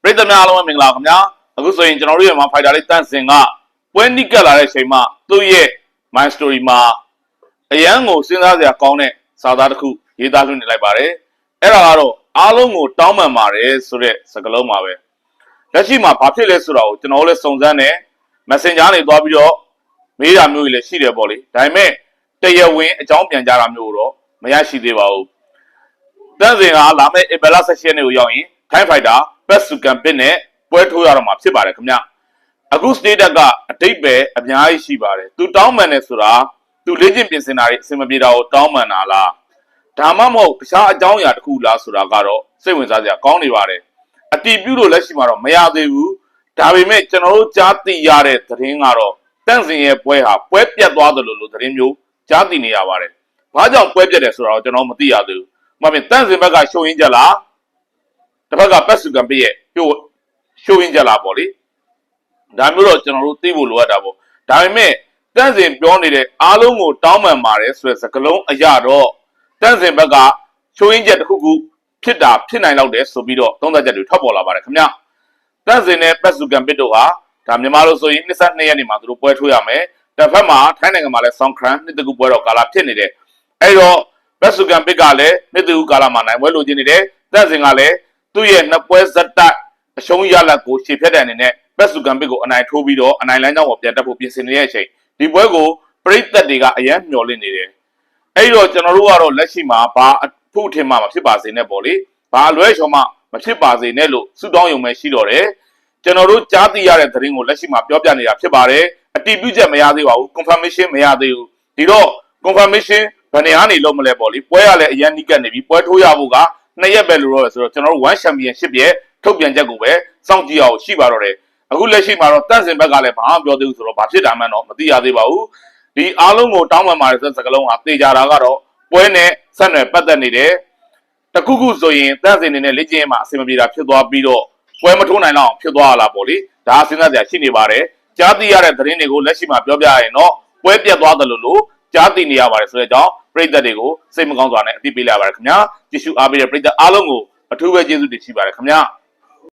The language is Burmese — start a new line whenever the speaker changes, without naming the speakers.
ပရိသတ်များအားလုံးပဲမင်္ဂလာခင်ဗျာအခုဆိုရင်ကျွန်တော်တို့ရဲ့မှာဖိုက်တာလေးတန့်စင်ကပွဲနိကက်လာတဲ့အချိန်မှာသူ့ရဲ့ My Story မှာအရန်ကိုစဉ်းစားစရာကောင်းတဲ့စာသားတစ်ခုရေးသားလွှင့်နေလိုက်ပါတယ်အဲ့ဒါကတော့အားလုံးကိုတောင်းပန်ပါတယ်ဆိုတဲ့စကားလုံးပါပဲလက်ရှိမှာဘာဖြစ်လဲဆိုတာကိုကျွန်တော်လည်းစုံစမ်းတယ် Messenger နေသွားပြီးတော့မေးတာမျိုးကြီးလည်းရှိတယ်ပေါ့လေဒါပေမဲ့တရားဝင်အကြောင်းပြန်ကြတာမျိုးတော့မရရှိသေးပါဘူးတန့်စင်ကလာမယ့် April 16 ရက်နေ့ကိုရောက်ရင်ထိုင်းဖိုက်တာBest to Campaign နဲ့ပွဲထိုးရတော့မှာဖြစ်ပါတယ်ခင်ဗျအခု status ကအတိတ်ပဲအများကြီးရှိပါတယ်သူတောင်းပန်တယ်ဆိုတာသူလေ့ကျင့်ပြင်ဆင်တာတွေအဆင်မပြေတာကိုတောင်းပန်တာလားဒါမှမဟုတ်တခြားအကြောင်းအရာတစ်ခုလားဆိုတာကတော့စိတ်ဝင်စားစရာကောင်းနေပါတယ်အတီးပြုလို့လက်ရှိမှာတော့မရသေးဘူးဒါပေမဲ့ကျွန်တော်တို့ကြားသိရတဲ့သတင်းကတော့တန့်စင်ရဲ့ပွဲဟာပွဲပြတ်သွားတယ်လို့သတင်းမျိုးကြားသိနေရပါတယ်ဘာကြောင့်ပွဲပြတ်တယ်ဆိုတာကိုကျွန်တော်မသိရသေးဘူး။မှန်ပြီတန့်စင်ဘက်ကရှုံရင်းကြလားတစ်ဖက်ကBest to Campaignရဲ့ရှုံရင်းကြလားပေါ့လေဒါမျိုးတော့ကျွန်တော်တို့သိဖို့လိုအပ်တာပေါ့ဒါပေမဲ့တန့်စင်ပြောနေတဲ့အားလုံးကိုတောင်းပန်ပါတယ်ဆိုတဲ့စကားလုံးအရတော့တန့်စင်ဘက်ကရှုံရင်းချက်တစ်ခုခုဖြစ်နိုင်လောက်တယ်ဆိုပြီးတော့သုံးသပ်ချက်တွေထွက်ပေါ်လာပါတယ်ခင်ဗျတန့်စင်နဲ့ Best to Campaign တို့ဟာဒါမြန်မာလိုဆိုရင်22ရက်နေ့မှာသူတို့ပွဲထိုးရမယ်တစ်ဖက်မှာထိုင်းနိုင်ငံမှာလည်း Songkran နှစ်တကူပွဲတော်ကာလဖြစ်နေတယ်အဲ့တော့Best to Campaign ကလည်းနှစ်တကူကာလမှာနိုင်ပွဲလိုချင်နေတယ်တန့်စင်ကလည်းသူ့ရဲ့နှစ်ပွဲဇက်တိုက်အရှုံးရလဒ်ကိုရှေ့ဖြတ်တဲ့အနေနဲ့ Best to Campaign ကိုအနိုင်ထိုးပြီးတော့အနိုင်လမ်းကြောင်းကိုပြန်တက်ဖို့ပြင်ဆင်နေတဲ့အချိန်ဒီပွဲကိုပရိသတ်တွေကအယံမျှော်လင့်နေတယ်အဲ့တော့ကျွန်တော်တို့ကတော့လက်ရှိမှာဘာအဖို့ထင်မှမဖြစ်ပါစေနဲ့ပေါ့လေဘာအလွဲချော်မှမဖြစ်ပါစေနဲ့လို့ဆုတောင်းရုံပဲရှိတော့တယ်ကျွန်တော်တို့ကြားသိရတဲ့သတင်းကိုလက်ရှိမှာပြောပြနေတာဖြစ်ပါတယ်အတည်ပြုချက်မရသေးပါဘူး confirmation မရသေးဘူးဒီတော့ confirmation ဘယ်နေရာနေလို့မလဲပေါ့လေပွဲရလဲအရန်နီးကပ်နေပြီပွဲထိုးရဖို့က2ရက်ပဲလို့တော့ဆိုတော့ကျွန်တော်တို့ one championship ရဲ့ထုတ်ပြန်ချက်ကိုပဲစောင့်ကြည့်အောင်ရှိပါတော့တယ်အခုလက်ရှိမှာတော့တန့်စင်ဘက်ကလည်းဘာမှပြောသေးဘူးဆိုတော့ဘာဖြစ်တာမှန်းတော့မသိရသေးပါဘူးဒီအားလုံးကိုတောင်းပန်ပါတယ်ဆိုတဲ့စကားလုံးဟာသေချာတာကတော့ပွဲနဲ့ဆက်နွယ်ပတ်သက်နေတယ်တခုခုဆိုရင်တန့်စင်နေနဲ့လေ့ကျင့်ရေးမှာအဆင်မပြေတာဖြစ်သွားပြီးတော့ပွဲမထိုးနိုင်တော့ဖြစ်သွားလာပေါ့လေဒါအစဉ်းစားစရာရှိနေပါတယ်ကြားသိရတဲ့သတင်းတွေကိုလက်ရှိမှာပြောပြရရင်တော့ပွဲပြတ်သွားတယ်လို့ကြားသိနေရပါတယ်ဆိုတဲ့အကြောင်းပရိသတ်တွေကိုစိတ်မကောင်းစွာနဲ့အသိပေးလိုက်ရပါတယ်ခင်ဗျာကြည့်ရှုအားပေးတဲ့ပရိသတ်အားလုံးကိုအထူးပဲကျေးဇူးတင်ရှိပါတယ်ခင်ဗျာ